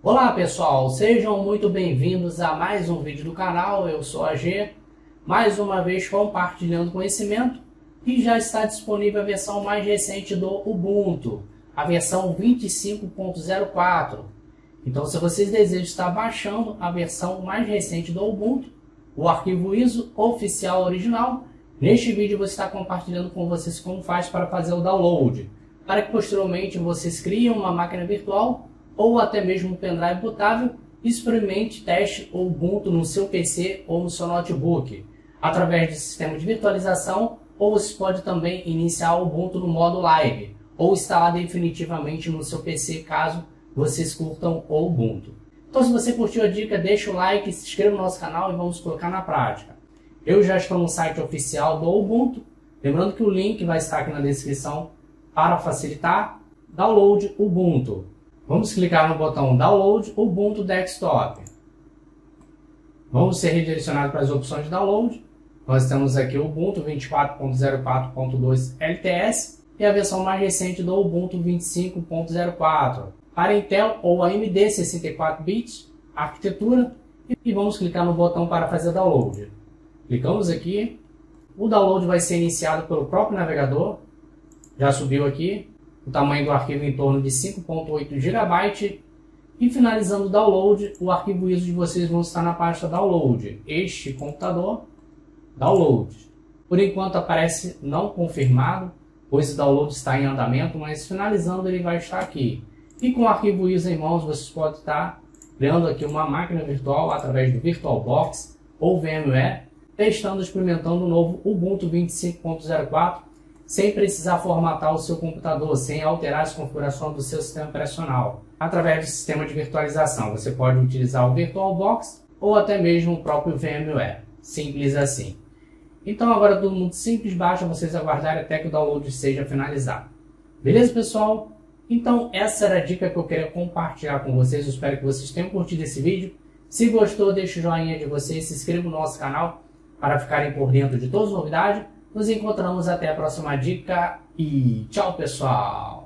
Olá pessoal, sejam muito bem-vindos a mais um vídeo do canal. Eu sou a G, mais uma vez compartilhando conhecimento, e já está disponível a versão mais recente do Ubuntu, a versão 25.04. Então, se vocês desejam estar baixando a versão mais recente do Ubuntu, o arquivo ISO oficial original, neste vídeo eu vou estar compartilhando com vocês como faz para fazer o download, para que posteriormente vocês criem uma máquina virtual ou até mesmo um pendrive bootável, experimente, teste o Ubuntu no seu PC ou no seu notebook, através de sistema de virtualização, ou você pode também iniciar o Ubuntu no modo live, ou instalar definitivamente no seu PC, caso vocês curtam o Ubuntu. Então, se você curtiu a dica, deixa o like, se inscreva no nosso canal e vamos colocar na prática. Eu já estou no site oficial do Ubuntu, lembrando que o link vai estar aqui na descrição para facilitar. Download Ubuntu. Vamos clicar no botão Download Ubuntu Desktop. Vamos ser redirecionados para as opções de download. Nós temos aqui o Ubuntu 24.04.2 LTS e a versão mais recente do Ubuntu 25.04. Para Intel ou AMD 64 bits, arquitetura, e vamos clicar no botão para fazer download. Clicamos aqui, o download vai ser iniciado pelo próprio navegador, já subiu aqui. O tamanho do arquivo em torno de 5.8 GB, e finalizando o download, o arquivo ISO de vocês vão estar na pasta download, este computador, download. Por enquanto aparece não confirmado, pois o download está em andamento, mas finalizando ele vai estar aqui. E com o arquivo ISO em mãos, vocês podem estar criando aqui uma máquina virtual através do VirtualBox ou VMware, testando e experimentando o novo Ubuntu 25.04, sem precisar formatar o seu computador, sem alterar as configurações do seu sistema operacional. Através do sistema de virtualização, você pode utilizar o VirtualBox ou até mesmo o próprio VMware. Simples assim. Então, agora tudo muito simples, basta vocês aguardarem até que o download seja finalizado. Beleza, pessoal? Então, essa era a dica que eu queria compartilhar com vocês. Eu espero que vocês tenham curtido esse vídeo. Se gostou, deixe o joinha de vocês, se inscreva no nosso canal para ficarem por dentro de todas as novidades. Nos encontramos até a próxima dica e tchau, pessoal!